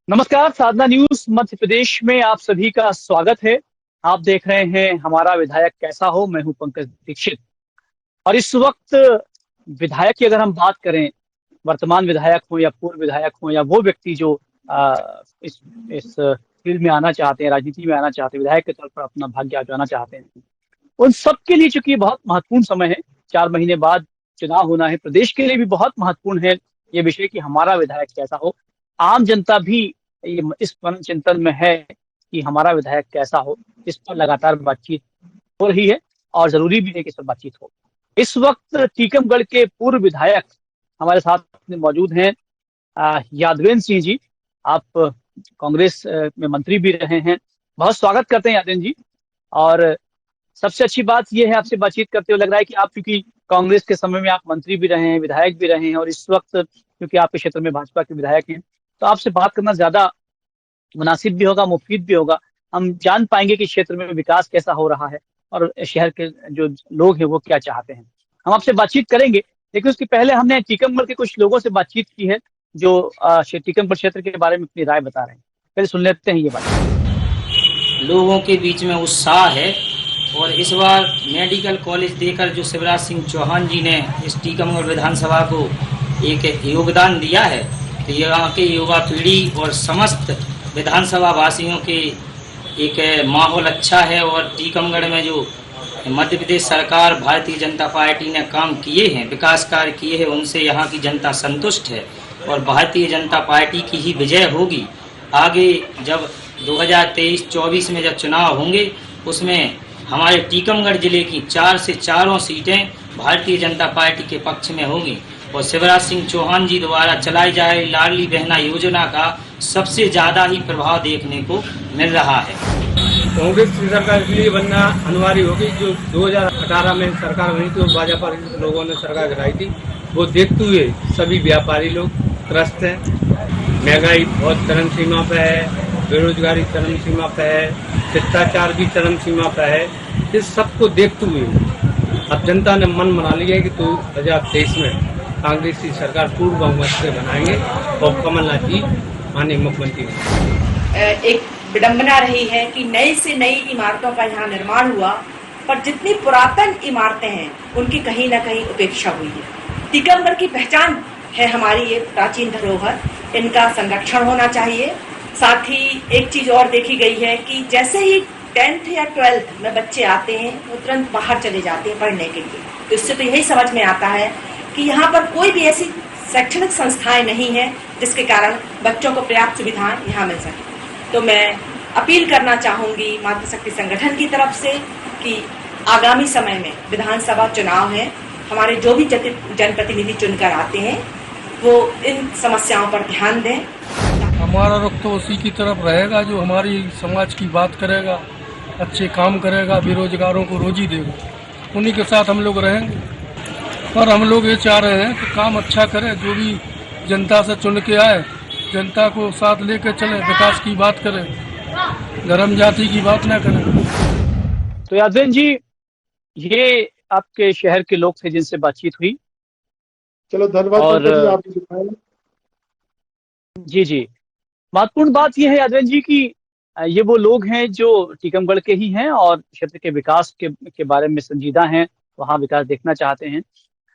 नमस्कार, साधना न्यूज मध्य प्रदेश में आप सभी का स्वागत है। आप देख रहे हैं हमारा विधायक कैसा हो। मैं हूं पंकज दीक्षित और इस वक्त विधायक की अगर हम बात करें, वर्तमान विधायक हो या पूर्व विधायक हो या वो व्यक्ति जो इस फील्ड में आना चाहते हैं, राजनीति में आना चाहते हैं, विधायक के तौर पर अपना भाग्य आजमाना चाहते हैं, उन सबके लिए चूंकि बहुत महत्वपूर्ण समय है, 4 महीने बाद चुनाव होना है। प्रदेश के लिए भी बहुत महत्वपूर्ण है ये विषय कि हमारा विधायक कैसा हो। आम जनता भी इस मन चिंतन में है कि हमारा विधायक कैसा हो। इस पर लगातार बातचीत हो रही है और जरूरी भी है कि इस पर बातचीत हो। इस वक्त टीकमगढ़ के पूर्व विधायक हमारे साथ में मौजूद हैं। यादवेंद्र सिंह जी, आप कांग्रेस में मंत्री भी रहे हैं। बहुत स्वागत करते हैं यादवेंद्र जी। और सबसे अच्छी बात यह है, आपसे बातचीत करते हुए लग रहा है कि आप क्योंकि कांग्रेस के समय में आप मंत्री भी रहे हैं, विधायक भी रहे हैं और इस वक्त क्योंकि आपके क्षेत्र में भाजपा के विधायक हैं, तो आपसे बात करना ज्यादा मुनासिब भी होगा, मुफीद भी होगा। हम जान पाएंगे कि क्षेत्र में विकास कैसा हो रहा है और शहर के जो लोग हैं वो क्या चाहते हैं। हम आपसे बातचीत करेंगे, लेकिन उसके पहले हमने टीकमगढ़ के कुछ लोगों से बातचीत की है जो टीकमगढ़ क्षेत्र के बारे में अपनी राय बता रहे हैं। पहले सुन लेते हैं ये बात। लोगों के बीच में उत्साह है और इस बार मेडिकल कॉलेज देकर जो शिवराज सिंह चौहान जी ने इस टीकमगढ़ विधानसभा को एक योगदान दिया है, तो यहाँ के युवा पीढ़ी और समस्त विधानसभा वासियों के एक माहौल अच्छा है। और टीकमगढ़ में जो मध्य प्रदेश सरकार भारतीय जनता पार्टी ने काम किए हैं, विकास कार्य किए हैं, उनसे यहाँ की जनता संतुष्ट है और भारतीय जनता पार्टी की ही विजय होगी। आगे जब 2023-24 में जब चुनाव होंगे उसमें हमारे टीकमगढ़ जिले की 4 से 4 सीटें भारतीय जनता पार्टी के पक्ष में होंगी और शिवराज सिंह चौहान जी द्वारा चलाई जा रही लाडली बहना योजना का सबसे ज़्यादा ही प्रभाव देखने को मिल रहा है। कांग्रेस की सरकार इसलिए बनना अनिवार्य होगी, जो 2018 में सरकार बनी थी और भाजपा लोगों ने सरकार गिराई थी, वो देखते हुए सभी व्यापारी लोग त्रस्त हैं। महंगाई बहुत चरम सीमा पर है, बेरोजगारी चरम सीमा पर है, भ्रष्टाचार भी चरम सीमा पर है। इस सबको देखते हुए अब जनता ने मन बना लिया है कि 2023 में कांग्रेस की सरकार पूर्ण बहुमत से बनाएंगे और कमलनाथ जी माननीय मुख्यमंत्री बनेंगे। एक विडंबना रही है कि नई से नई इमारतों का यहाँ निर्माण हुआ, पर जितनी पुरातन इमारतें हैं उनकी कहीं न कहीं उपेक्षा हुई है। टीकमगढ़ की पहचान है हमारी ये प्राचीन धरोहर, इनका संरक्षण होना चाहिए। साथ ही एक चीज और देखी गई है कि जैसे ही 10th या 12th में बच्चे आते हैं वो तुरंत बाहर चले जाते हैं पढ़ने के लिए। तो इससे तो यही समझ में आता है कि यहाँ पर कोई भी ऐसी शैक्षणिक संस्थाएं नहीं है जिसके कारण बच्चों को पर्याप्त सुविधाएं यहाँ मिल सके। तो मैं अपील करना चाहूंगी मातृशक्ति संगठन की तरफ से कि आगामी समय में विधानसभा चुनाव है, हमारे जो भी जनप्रतिनिधि चुनकर आते हैं वो इन समस्याओं पर ध्यान दें। हमारा रुख तो उसी की तरफ रहेगा जो हमारी समाज की बात करेगा, अच्छे काम करेगा, बेरोजगारों को रोजी देगा, उन्हीं के साथ हम लोग रहेंगे। पर हम लोग ये चाह रहे हैं कि काम अच्छा करें, जो भी जनता से चुन के आए जनता को साथ लेकर चले, विकास की बात करें, धर्म जाति की बात ना करें। तो यादवेंद्र जी, ये आपके शहर के लोग थे जिनसे बातचीत हुई। चलो धन्यवाद। और आप जी, महत्वपूर्ण बात यह है यादवेंद्र जी कि ये वो लोग हैं जो टीकमगढ़ के ही हैं और क्षेत्र के विकास के बारे में संजीदा हैं, वहाँ विकास देखना चाहते हैं।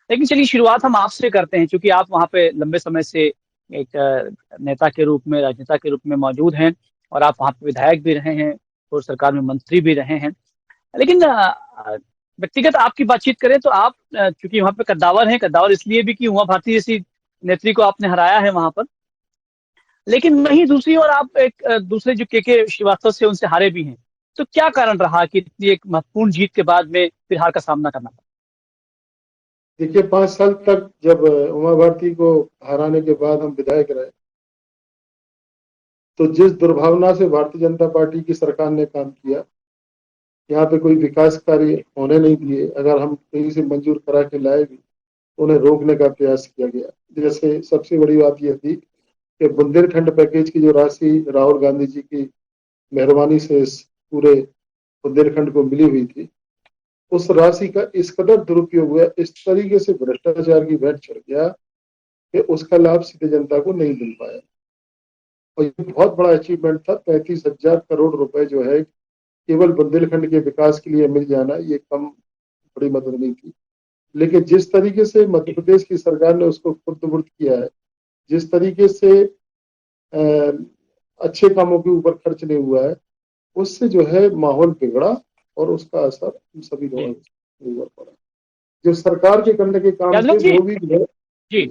लेकिन चलिए शुरुआत हम आपसे करते हैं, क्योंकि आप वहाँ पे लंबे समय से एक नेता के रूप में, राजनेता के रूप में मौजूद हैं और आप वहाँ पे विधायक भी रहे हैं और सरकार में मंत्री भी रहे हैं। लेकिन व्यक्तिगत आपकी बातचीत करें तो आप चूंकि वहाँ पे कद्दावर हैं, कद्दावर इसलिए भी कि उमा भारती जैसी नेत्री को आपने हराया है वहाँ पर, लेकिन वहीं दूसरी ओर आप एक दूसरे जो के श्रीवास्तव से उनसे हारे भी हैं। तो क्या कारण रहा कि इतनी एक महत्वपूर्ण जीत के बाद में फिर हार का सामना करना पड़ा? देखिए, 5 साल तक जब उमा भारती को हराने के बाद हम विधायक रहे, तो जिस दुर्भावना से भारतीय जनता पार्टी की सरकार ने काम किया, यहाँ पे कोई विकास कार्य होने नहीं दिए। अगर हम कहीं से मंजूर करा के लाए भी, उन्हें रोकने का प्रयास किया गया। जैसे सबसे बड़ी बात यह थी कि बुंदेलखंड पैकेज की जो राशि राहुल गांधी जी की मेहरबानी से इस पूरे बुंदेलखंड को मिली हुई थी, उस राशि का इस कदर दुरुपयोग हुआ, इस तरीके से भ्रष्टाचार की भेंट चढ़ गया कि उसका लाभ सीधे जनता को नहीं मिल पाया। और ये बहुत बड़ा अचीवमेंट था। 35,000 करोड़ रुपए जो है केवल बुंदेलखंड के विकास के लिए मिल जाना, ये कम बड़ी मदद नहीं थी। लेकिन जिस तरीके से मध्य प्रदेश की सरकार ने उसको खुर्द-बुर्द किया है, जिस तरीके से अच्छे कामों के ऊपर खर्च नहीं हुआ है, उससे जो है माहौल बिगड़ा और उसका असर हम सभी लोगों के ऊपर पड़ा। जो सरकार के करने के काम थे यादव जी, वो भी जो है जी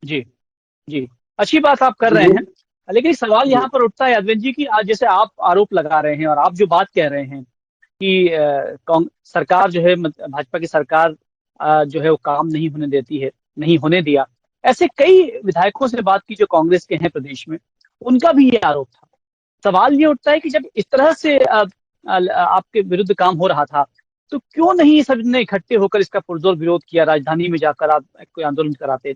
जी जी, अच्छी बात आप कर जी रहे हैं। लेकिन सवाल जी यहाँ पर उठता है यादव जी कि आज जैसे आप आरोप लगा रहे हैं और आप जो बात कह रहे हैं कि सरकार जो है भाजपा की सरकार जो है वो काम नहीं होने देती है, नहीं होने दिया। ऐसे कई विधायकों से बात की जो कांग्रेस के हैं प्रदेश में, उनका भी ये आरोप था। सवाल ये उठता है कि जब इस तरह से आपके विरुद्ध काम हो रहा था, तो क्यों नहीं सब ने इकट्ठे होकर इसका पुरजोर विरोध किया, राजधानी में जाकर आप कोई आंदोलन कराते?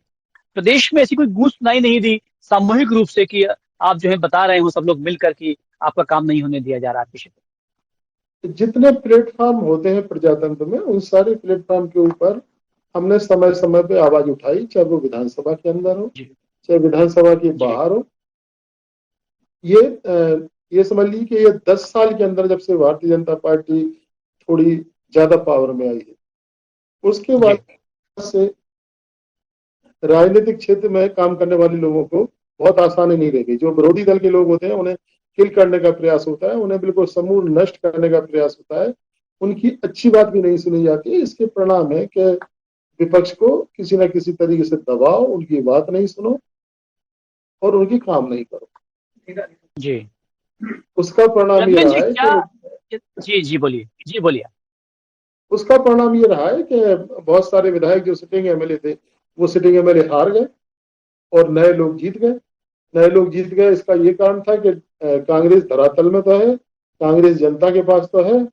प्रदेश में ऐसी कोई गूंज सुनाई नहीं दी सामूहिक रूप से कि आप जो है बता रहे हो सब लोग मिलकर कि आपका काम नहीं होने दिया जा रहा है? जितने प्लेटफॉर्म होते हैं प्रजातंत्र में, उन सारे प्लेटफॉर्म के ऊपर हमने समय समय पे आवाज उठाई, चाहे वो विधानसभा के अंदर हो, जी चाहे विधानसभा के जी बाहर हो। ये समझ लीजिए कि ये 10 साल के अंदर जब से भारतीय जनता पार्टी थोड़ी ज्यादा पावर में आई है, उसके जी बाद से राजनीतिक क्षेत्र में काम करने वाले लोगों को बहुत आसानी नहीं रहेगी। जो विरोधी दल के लोग होते हैं उन्हें किल करने का प्रयास होता है, उन्हें बिल्कुल समूल नष्ट करने का प्रयास होता है, उनकी अच्छी बात भी नहीं सुनी जाती है। इसके परिणाम है कि विपक्ष को किसी न किसी तरीके से दबाओ, उनकी बात नहीं सुनो और उनकी काम नहीं करो। जी उसका परिणाम ये रघुवीर रहा जी, है क्या कि जी बोलिए, जी बोलिए। उसका परिणाम ये रहा है कि बहुत सारे विधायक जो सिटिंग एमएलए थे, वो सिटिंग एमएलए हार गए और नए लोग जीत गए। नए लोग जीत गए, इसका ये कारण था कि कांग्रेस धरातल में तो है, कांग्रेस जनता के पास तो है,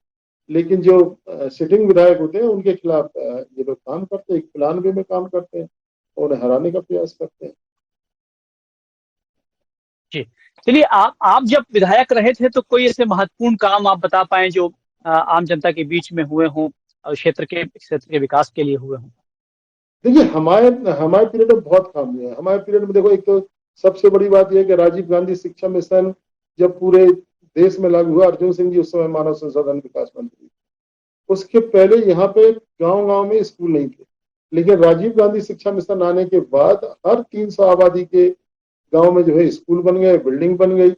लेकिन जो सिटिंग विधायक होते हैं उनके खिलाफ ये लोग काम करते हैं, एक प्लान वे में काम करते हैं और उन्हें हराने का प्रयास करते हैं। जी, चलिए, आप जब विधायक रहे थे तो कोई ऐसे महत्वपूर्ण काम आप बता पाए जो आम जनता के बीच में हुए हों और क्षेत्र के विकास के लिए हुए हों? देखिए, हमारे हमारे पीरियड में बहुत काम हुआ है। हमारे पीरियड में देखो, एक तो सबसे बड़ी बात यह है कि राजीव गांधी शिक्षा मिशन जब पूरे देश में लागू हुआ, अर्जुन सिंह जी उस समय मानव संसाधन विकास मंत्री, उसके पहले यहाँ पे गांव गांव में स्कूल नहीं थे। लेकिन राजीव गांधी शिक्षा मिशन आने के बाद हर 300 आबादी के गांव में जो है स्कूल बन गए, बिल्डिंग बन गई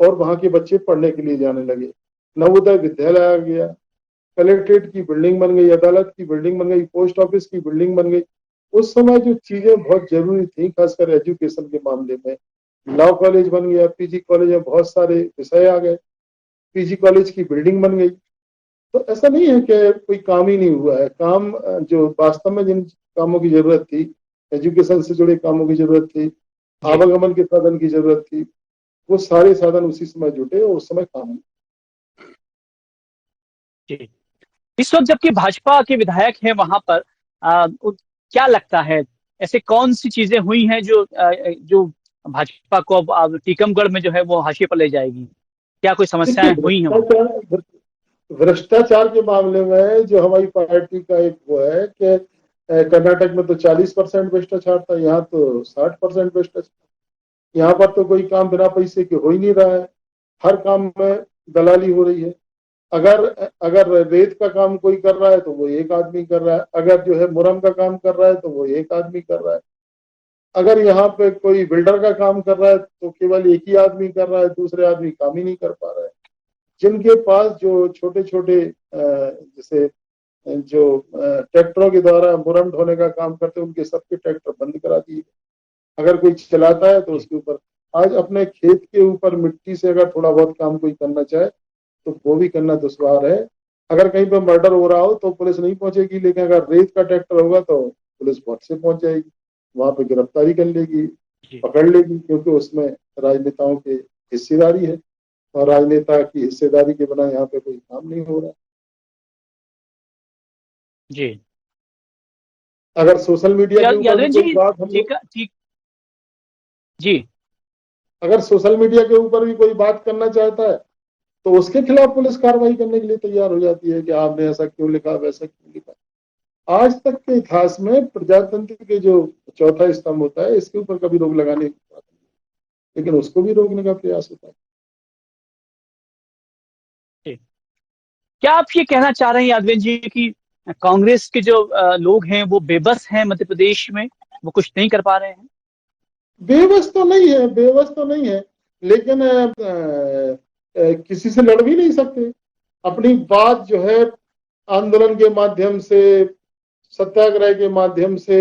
और वहां के बच्चे पढ़ने के लिए जाने लगे। नवोदय विद्यालय आ गया, कलेक्ट्रेट की बिल्डिंग बन गई, अदालत की बिल्डिंग बन गई, पोस्ट ऑफिस की बिल्डिंग बन गई। उस समय जो चीजें बहुत जरूरी थी, खासकर एजुकेशन के मामले में, लॉ कॉलेज बन गया, पीजी कॉलेज में बहुत सारे विषय आ गए, पीजी कॉलेज की बिल्डिंग बन गई। तो ऐसा नहीं है कि कोई काम ही नहीं हुआ है। काम जो वास्तव में जिन कामों की जरूरत थी, एजुकेशन से जुड़े कामों की जरूरत थी, जी आवागमन के साधन की जरूरत थी, वो सारे साधन उसी समय जुटे और उस समय काम हुए। जी, इस वक्त जबकि भाजपा के विधायक हैं वहां पर, क्या लगता है ऐसे कौन सी चीजें हुई हैं जो भाजपा को अब टीकमगढ़ में जो है वो हाशिए पर ले जाएगी? क्या कोई देखिए, समस्याएं हुई हैं वहां? भ्रष्टाचार के मामले में जो हमारी पार्टी का एक वो है कि कर्नाटक में तो 40% भ्रष्टाचार था, यहाँ तो 60% भ्रष्टाचार। यहाँ पर तो कोई काम बिना पैसे के हो ही नहीं रहा है, हर काम में दलाली हो रही है। अगर अगर रेत का काम कोई कर रहा है तो वो एक आदमी कर रहा है, अगर जो है मुरम का काम कर रहा है तो वो एक आदमी कर रहा है, अगर यहाँ पे कोई बिल्डर का काम कर रहा है तो केवल एक ही आदमी कर रहा है, दूसरे आदमी काम ही नहीं कर पा रहा है। जिनके पास जो छोटे छोटे जैसे जो ट्रैक्टरों के द्वारा मुरम ढोने का काम करते हैं, उनके सबके ट्रैक्टर बंद करा दिए। अगर कोई चलाता है तो उसके ऊपर, आज अपने खेत के ऊपर मिट्टी से अगर थोड़ा बहुत काम कोई करना चाहे तो वो भी करना दुश्वार है। अगर कहीं पर मर्डर हो रहा हो तो पुलिस नहीं पहुंचेगी, लेकिन अगर रेत का ट्रैक्टर होगा तो पुलिस बहुत से पहुंच जाएगी, वहां पे गिरफ्तारी कर लेगी, जी पकड़ लेगी, क्योंकि उसमें राजनेताओं की हिस्सेदारी है और राजनेता की हिस्सेदारी के बिना यहाँ पे कोई काम नहीं हो रहा। जी अगर सोशल मीडिया के ऊपर भी यादव कोई जी, बात हम लोग, ठीक ठीक जी अगर सोशल मीडिया के ऊपर भी कोई बात करना चाहता है तो उसके खिलाफ पुलिस कार्रवाई करने के लिए तैयार हो जाती है कि आपने ऐसा क्यों लिखा, वैसा क्यों लिखा। आज तक के इतिहास में प्रजातंत्र के जो चौथा स्तंभ होता है, इसके ऊपर कभी रोक लगाने की बात नहीं। लेकिन उसको भी रोकने का प्रयास होता है। क्या आप ये कहना चाह रहे हैं यादवेंद्र जी कि कांग्रेस के जो लोग हैं वो बेबस हैं मध्य प्रदेश में, वो कुछ नहीं कर पा रहे हैं? बेबस तो नहीं है, बेबस तो नहीं है, लेकिन किसी से लड़ भी नहीं सकते। अपनी बात जो है आंदोलन के माध्यम से, सत्याग्रह के माध्यम से,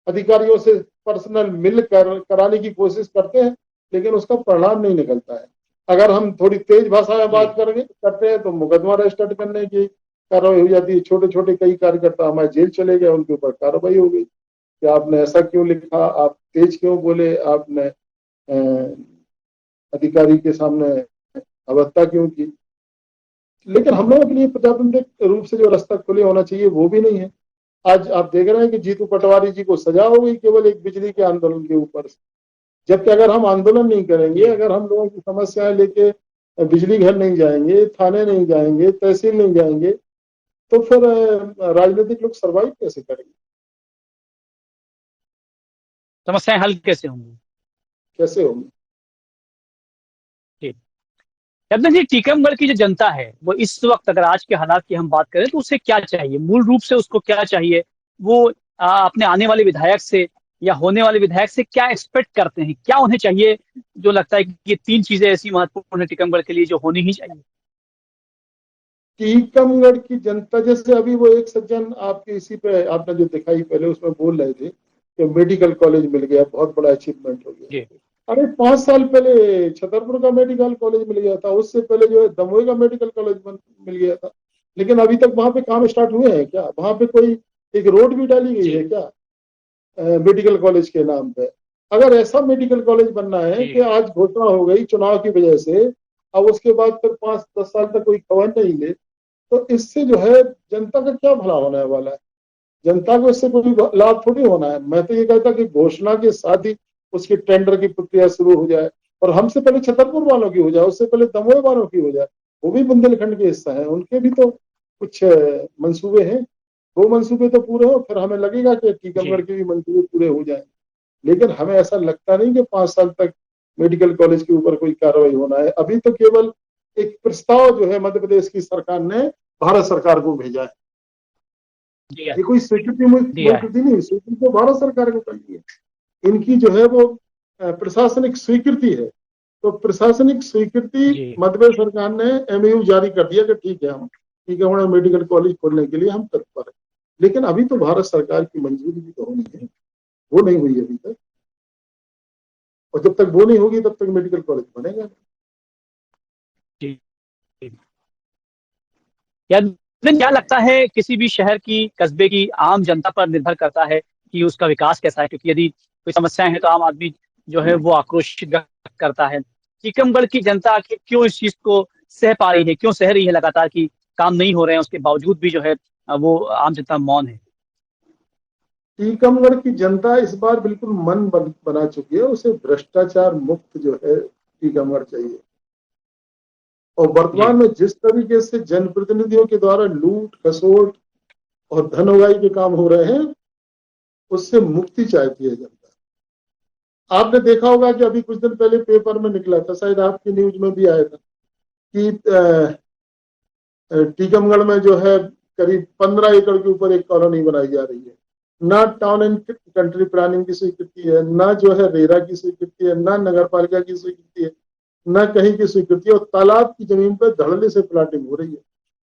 अधिकारियों से पर्सनल मिलकर कराने की कोशिश करते हैं, लेकिन उसका परिणाम नहीं निकलता है। अगर हम थोड़ी तेज भाषा में बात करते हैं तो मुकदमा रजिस्टर्ड करने की कार्रवाई हो जाती है। छोटे छोटे कई कार्यकर्ता हमारे जेल चले गए, उनके ऊपर कार्रवाई हो गई कि आपने ऐसा क्यों लिखा, आप तेज क्यों बोले, आपने अधिकारी के सामने अभद्रता क्यों की। लेकिन हम लोगों के लिए प्रजातांत्रिक रूप से जो रास्ता खुले होना चाहिए वो भी नहीं है। आज आप देख रहे हैं कि जीतू पटवारी जी को सजा हो गई केवल एक बिजली के आंदोलन के ऊपर से, जबकि अगर हम आंदोलन नहीं करेंगे, अगर हम लोगों की समस्याएं लेके बिजली घर नहीं जाएंगे, थाने नहीं जाएंगे, तहसील नहीं जाएंगे, तो फिर राजनीतिक लोग सर्वाइव कैसे करेंगे, समस्याएं हल कैसे होंगी? कैसे होंगे? यादव जी, टीकमगढ़ की जो जनता है वो इस वक्त, अगर आज के हालात की हम बात करें तो उसे क्या चाहिए, मूल रूप से उसको क्या चाहिए? वो अपने आने वाले विधायक से या होने वाले विधायक से क्या एक्सपेक्ट करते हैं, क्या उन्हें चाहिए? जो लगता है कि ये 3 चीजें ऐसी महत्वपूर्ण है टीकमगढ़ के लिए जो होनी ही चाहिए। टीकमगढ़ की जनता, जैसे अभी वो एक सज्जन आपके इसी पे आपने जो दिखाई पहले उसमें बोल रहे थे कि मेडिकल कॉलेज मिल गया, बहुत बड़ा अचीवमेंट हो गया। अरे 5 साल पहले छतरपुर का मेडिकल कॉलेज मिल गया था, उससे पहले जो है दमोह का मेडिकल कॉलेज मिल गया था, लेकिन अभी तक वहां पे काम स्टार्ट हुए हैं क्या? वहां पे कोई एक रोड भी डाली गई है क्या मेडिकल कॉलेज के नाम पे? अगर ऐसा मेडिकल कॉलेज बनना है कि आज घोषणा हो गई चुनाव की वजह से, अब उसके बाद फिर 5-10 साल तक कोई खबर नहीं ले, तो इससे जो है जनता का क्या भला होने वाला है? जनता को इससे कोई लाभ थोड़ी होना है। मैं तो ये कहता कि घोषणा के साथ ही उसकी टेंडर की प्रक्रिया शुरू हो जाए, और हमसे पहले छतरपुर वालों की हो जाए, उससे पहले दमोह वालों की हो जाए। वो भी बुंदेलखंड के हिस्सा है, उनके भी तो कुछ मंसूबे हैं, वो मंसूबे तो पूरे हो, फिर हमें लगेगा कि टीकमगढ़ के भी मंसूबे पूरे हो जाए। लेकिन हमें ऐसा लगता नहीं कि 5 साल तक मेडिकल कॉलेज के ऊपर कोई कार्रवाई होना है। अभी तो केवल एक प्रस्ताव जो है मध्य प्रदेश की सरकार ने भारत सरकार को भेजा है, ये कोई स्वीकृति नहीं, स्वीकृति तो भारत सरकार को करनी है। इनकी जो है वो प्रशासनिक स्वीकृति है, तो प्रशासनिक स्वीकृति मध्य प्रदेश सरकार ने एमयू जारी कर दिया कि ठीक है, हम टीकमगढ़ मेडिकल कॉलेज खोलने के लिए हम तत्पर है। लेकिन अभी तो भारत सरकार की मंजूरी भी तो होनी है, वो नहीं हुई अभी तक, और जब तक वो नहीं होगी तब तक मेडिकल कॉलेज बनेगा। क्या लगता है किसी भी शहर की, कस्बे की आम जनता पर निर्भर करता है कि उसका विकास कैसा है? क्योंकि यदि कोई समस्याएं हैं तो आम आदमी जो है वो आक्रोशित व्यक्त करता है। टीकमगढ़ की जनता आखिर क्यों इस चीज को सह पा रही है, क्यों सह रही है लगातार कि काम नहीं हो रहे हैं, उसके बावजूद भी जो है वो आम जनता मौन है? टीकमगढ़ की जनता इस बार बिल्कुल मन बना चुकी है, उसे भ्रष्टाचार मुक्त जो है टीकमगढ़ चाहिए। और वर्तमान में जिस तरीके से जनप्रतिनिधियों के द्वारा लूट खसोट और धन उगाही के काम हो रहे हैं, उससे मुक्ति चाहती है जनता। आपने देखा होगा कि अभी कुछ दिन पहले पेपर में निकला था, शायद आपकी न्यूज में भी आया था, कि टीकमगढ़ में जो है करीब 15 एकड़ के ऊपर एक कॉलोनी बनाई जा रही है। ना टाउन एंड कंट्री प्लानिंग की स्वीकृति है, ना जो है रेरा की स्वीकृति है, ना नगर पालिका की स्वीकृति है, ना कहीं की स्वीकृति है, और तालाब की जमीन पर धड़ल्ले से प्लाटिंग हो रही है।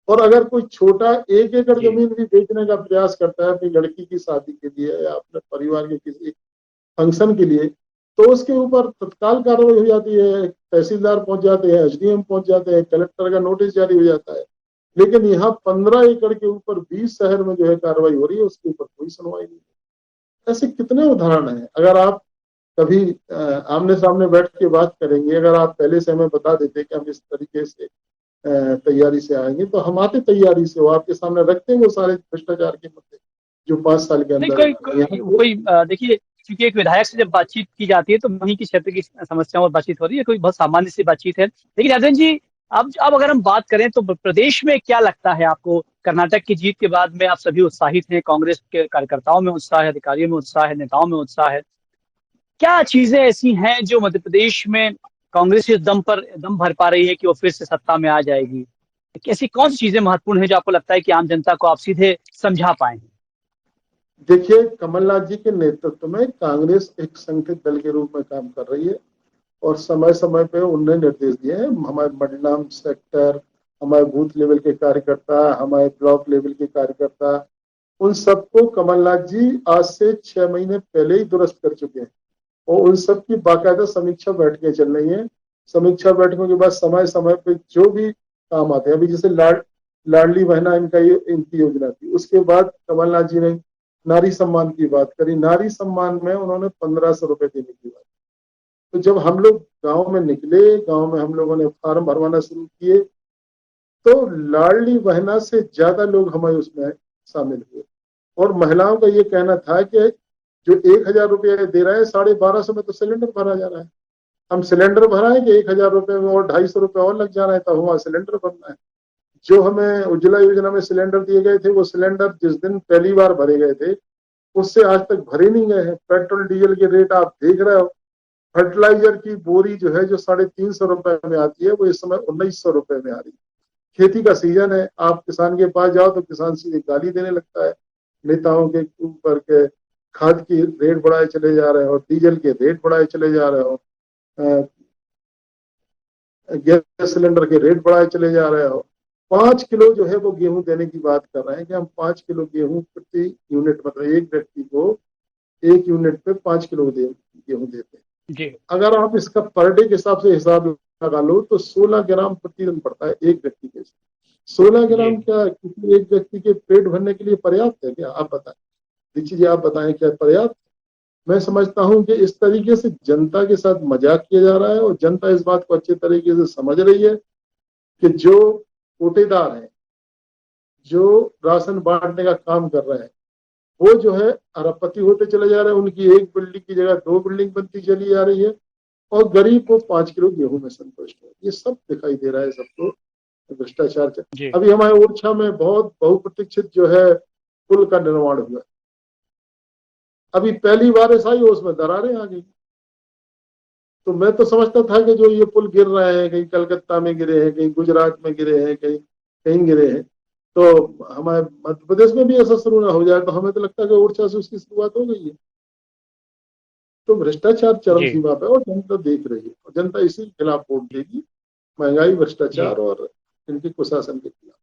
और अगर कोई छोटा 1 एकड़ जमीन भी बेचने का प्रयास करता है अपनी लड़की की शादी के लिए या अपने परिवार के किसी फंक्शन के लिए, तो उसके ऊपर तत्काल कार्रवाई हो जाती है, तहसीलदार पहुंच जाते हैं, एसडीएम पहुंच जाते हैं, कलेक्टर का नोटिस जारी हो जाता है। लेकिन यहाँ 15 एकड़ के ऊपर 20 शहर में जो है कार्रवाई हो रही है, उसके ऊपर कोई सुनवाई नहीं। ऐसे कितने उदाहरण हैं। अगर आप कभी आमने सामने बैठ के बात करेंगे, अगर आप पहले से हमें बता देते कि हम इस तरीके से तैयारी से आएंगे, तो हम आते तैयारी से, वो आपके सामने रखते हैं वो सारे भ्रष्टाचार के मुद्दे जो 5 साल के अंदर। कोई देखिए, क्योंकि एक विधायक से जब बातचीत की जाती है तो वहीं की क्षेत्र की समस्याओं पर बातचीत हो रही है, कोई बहुत सामान्य सी बातचीत है। लेकिन यादव जी, अब अगर हम बात करें तो प्रदेश में क्या लगता है आपको? कर्नाटक की जीत के बाद में आप सभी उत्साहित हैं, कांग्रेस के कार्यकर्ताओं में उत्साह है, अधिकारियों में उत्साह है, नेताओं में उत्साह है। क्या चीजें ऐसी हैं जो मध्य प्रदेश में कांग्रेस इस दम भर पा रही है कि वो फिर से सत्ता में आ जाएगी? ऐसी कौन सी चीजें महत्वपूर्ण है जो आपको लगता है कि आम जनता को आप सीधे समझा पाए? देखिए, कमलनाथ जी के नेतृत्व में कांग्रेस एक संगठित दल के रूप में काम कर रही है और समय समय पे उन्हें निर्देश दिए हैं। हमारे मंडलम सेक्टर, हमारे बूथ लेवल के कार्यकर्ता, हमारे ब्लॉक लेवल के कार्यकर्ता, उन सबको कमलनाथ जी आज से 6 महीने पहले ही दुरुस्त कर चुके हैं और उन सब की बाकायदा समीक्षा बैठकें चल रही हैं। समीक्षा बैठकों के बाद समय समय पे जो भी काम आते हैं, अभी जैसे लाडली बहना इनकी योजना थी, उसके बाद कमलनाथ जी ने नारी सम्मान की बात करी। नारी सम्मान में उन्होंने 1500 रुपए देने की बात। तो जब हम लोग गांव में निकले, गांव में हम लोगों ने फार्म भरवाना शुरू किए, तो लाडली बहना से ज्यादा लोग हमारे उसमें शामिल हुए और महिलाओं का ये कहना था कि जो 1000 रुपये दे रहे हैं, 1250 में तो सिलेंडर भरा जा रहा है। हम सिलेंडर भरा है कि 1000 रुपये में और 250 रुपये और लग जा रहा है, तब हमारा सिलेंडर भरना है। जो हमें उज्ज्वला योजना में सिलेंडर दिए गए थे, वो सिलेंडर जिस दिन पहली बार भरे गए थे उससे आज तक भरे नहीं गए हैं। पेट्रोल डीजल के रेट आप देख रहे हो। फर्टिलाइजर की बोरी जो है, जो 350 रुपए में आती है, वो इस समय 1900 रुपए में आ रही है। खेती का सीजन है, आप किसान के पास जाओ तो किसान सीधे गाली देने लगता है नेताओं के ऊपर के खाद की रेट बढ़ाए चले जा रहे हो, डीजल के रेट बढ़ाए चले जा रहे हो, गैस सिलेंडर के रेट बढ़ाए चले जा रहे हो। 5 किलो जो है वो गेहूं देने की बात कर रहे हैं कि हम 5 किलो गेहूं प्रति यूनिट, मतलब एक व्यक्ति को 1 यूनिट पे 5 किलो गेहूं देते हैं। जी। अगर आप इसका पर डे के हिसाब से हिसाब लगा लो तो 16 ग्राम प्रतिदिन पड़ता है एक व्यक्ति के। 16 ग्राम क्या किसी एक व्यक्ति के पेट भरने के लिए पर्याप्त है क्या? आप बताएं दीक्षित जी, आप बताएं क्या पर्याप्त? मैं समझता हूं कि इस तरीके से जनता के साथ मजाक किया जा रहा है और जनता इस बात को अच्छे तरीके से समझ रही है कि जो कोटेदार हैं, जो राशन बांटने का काम कर रहे हैं, वो जो है अरबपति होते चले जा रहे हैं। उनकी एक बिल्डिंग की जगह 2 बिल्डिंग बनती चली जा रही है और गरीब को 5 किलो गेहूं में संतुष्ट है। ये सब दिखाई दे रहा है सबको, भ्रष्टाचार। अभी हमारे ओरछा में बहुत बहुप्रतीक्षित जो है पुल का निर्माण हुआ। अभी पहली बारिश आई, उसमें दरारें आ गई। तो मैं तो समझता था कि जो ये पुल गिर रहे हैं, कहीं कलकत्ता में गिरे हैं, कहीं गुजरात में गिरे हैं, कहीं कहीं गिरे हैं, तो हमारे मध्य प्रदेश में भी ऐसा शुरू ना हो जाए। तो हमें तो लगता है कि ओरछा से उसकी शुरुआत हो गई है। तो भ्रष्टाचार चरम सीमा पे और जनता देख रही है और जनता इसी के खिलाफ वोट देगी, महंगाई, भ्रष्टाचार और इनके कुशासन के खिलाफ।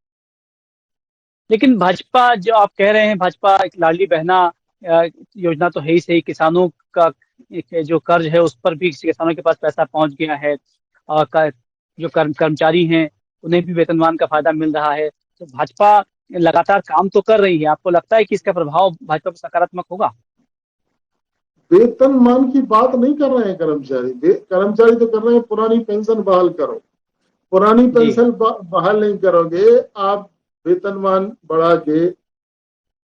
लेकिन भाजपा, जो आप कह रहे हैं, भाजपा एक लाडली बहना योजना तो है ही सही, किसानों का एक जो कर्ज है उस पर भी किसानों के पास पैसा पहुंच गया है और जो कर्मचारी हैं उन्हें भी वेतनमान का फायदा मिल रहा है। तो भाजपा लगातार काम तो कर रही है। आपको लगता है कि इसका प्रभाव भाजपा पर सकारात्मक होगा? वेतनमान की बात नहीं कर रहे हैं कर्मचारी। कर्मचारी तो कर रहे हैं पुरानी पेंशन बहाल करो। पुरानी पेंशन बहाल नहीं करोगे आप, वेतनमान बढ़ा के,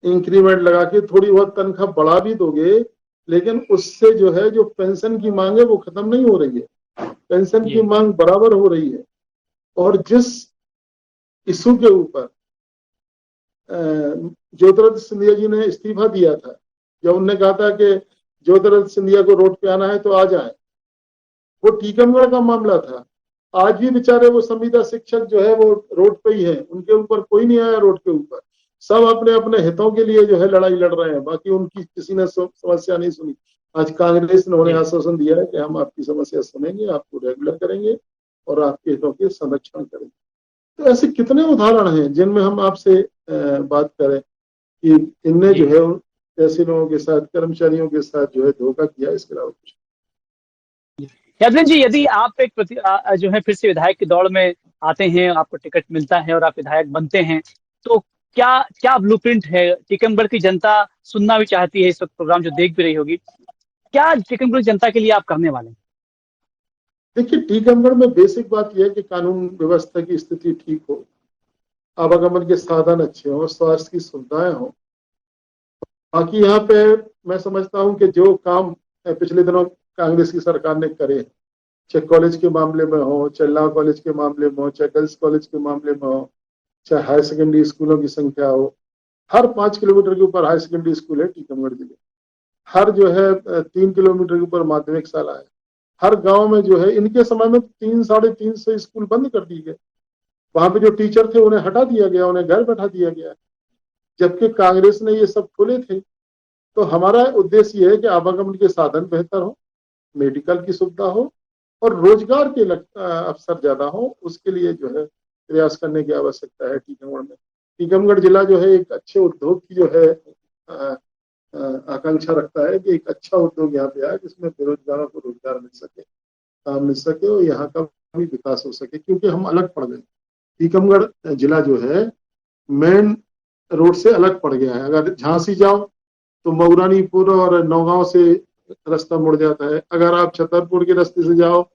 इंक्रीमेंट लगा के थोड़ी बहुत तनख्वाह बढ़ा भी दोगे, लेकिन उससे जो है जो पेंशन की मांग है वो खत्म नहीं हो रही है। पेंशन की मांग बराबर हो रही है। और जिस इशू के ऊपर ज्योतिरादित्य सिंधिया जी ने इस्तीफा दिया था, जब उन्होंने कहा था कि ज्योतिरादित्य सिंधिया को रोड पे आना है तो आ जाए, वो टीकमगढ़ का मामला था। आज भी बेचारे वो संविदा शिक्षक जो है वो रोड पे ही है, उनके ऊपर कोई नहीं आया रोड के ऊपर। सब अपने अपने हितों के लिए जो है लड़ाई लड़ रहे हैं, बाकी उनकी किसी ने समस्या नहीं सुनी। आज कांग्रेस ने उन्हें आश्वासन दिया है कि हम आपकी समस्या सुनेंगे, आपको रेगुलर करेंगे और आपके हितों के संरक्षण करेंगे। तो ऐसे कितने उदाहरण हैं जिनमें हम आपसे बात करें कि इनने जो है ऐसे लोगों के साथ, कर्मचारियों के साथ जो है धोखा किया, इसके अलावा कुछ। यादव जी, यदि आप एक जो है फिर से विधायक की दौड़ में आते हैं, आपको टिकट मिलता है और आप विधायक बनते हैं, तो क्या क्या ब्लूप्रिंट है? टीकमगढ़ की जनता सुनना भी चाहती है, इस वक्त प्रोग्राम जो देख भी रही होगी, क्या टीकमगढ़ जनता के लिए आप करने वाले हैं? देखिए, टीकमगढ़ में बेसिक बात यह है कि कानून व्यवस्था की स्थिति ठीक हो, आवागमन के साधन अच्छे हो, स्वास्थ्य की सुविधाएं हो। बाकी यहाँ पे मैं समझता हूँ कि जो काम पिछले दिनों कांग्रेस की सरकार ने करे, चाहे कॉलेज के मामले में हो, चाहे लॉ कॉलेज के मामले में हो, चाहे गर्ल्स कॉलेज के मामले में हो, चाहे हायर सेकेंडरी स्कूलों की संख्या हो, हर 5 किलोमीटर के ऊपर हायर सेकेंडरी स्कूल है टीकमगढ़ जिले। हर जो है 3 किलोमीटर के ऊपर माध्यमिक शाला है। हर गांव में जो है, इनके समय में 300-350 स्कूल बंद कर दिए गए। वहां पे जो टीचर थे उन्हें हटा दिया गया, उन्हें घर बैठा दिया गया, जबकि कांग्रेस ने ये सब खोले थे। तो हमारा उद्देश्य ये है कि आवागमन के साधन बेहतर हो, मेडिकल की सुविधा हो और रोजगार के अवसर ज्यादा हो। उसके लिए जो है प्रयास करने की आवश्यकता है टीकमगढ़ में। टीकमगढ़ जिला जो है एक अच्छे उद्योग की जो है आकांक्षा रखता है कि एक अच्छा उद्योग यहाँ पे आए जिसमें बेरोजगारों को रोजगार मिल सके, काम मिल सके और यहाँ का भी विकास हो सके, क्योंकि हम अलग पड़ गए। टीकमगढ़ जिला जो है मेन रोड से अलग पड़ गया है। अगर झांसी जाओ तो मऊरानीपुर और नौगांव से रास्ता मुड़ जाता है। अगर आप छतरपुर के रास्ते से जाओ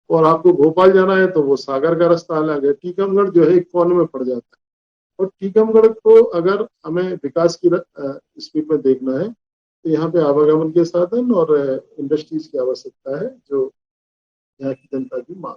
और आपको भोपाल जाना है तो वो सागर का रास्ता अलग है। टीकमगढ़ जो है एक कोने में पड़ जाता है। और टीकमगढ़ को अगर हमें विकास की स्पीड में देखना है तो यहाँ पे आवागमन के साधन और इंडस्ट्रीज की आवश्यकता है, जो यहाँ की जनता की मांग।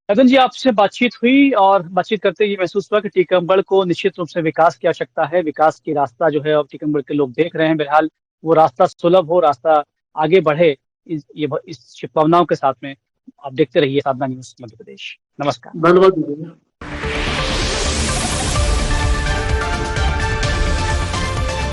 रतन जी, आपसे बातचीत हुई और बातचीत करते ये महसूस हुआ कि टीकमगढ़ को निश्चित रूप से विकास की आवश्यकता है। विकास की रास्ता जो है अब टीकमगढ़ के लोग देख रहे हैं। बहरहाल वो रास्ता सुलभ हो, रास्ता आगे बढ़े, इस शुभकामनाओं के साथ में आप देखते रहिए साधना न्यूज मध्य प्रदेश। नमस्कार। धन्यवाद।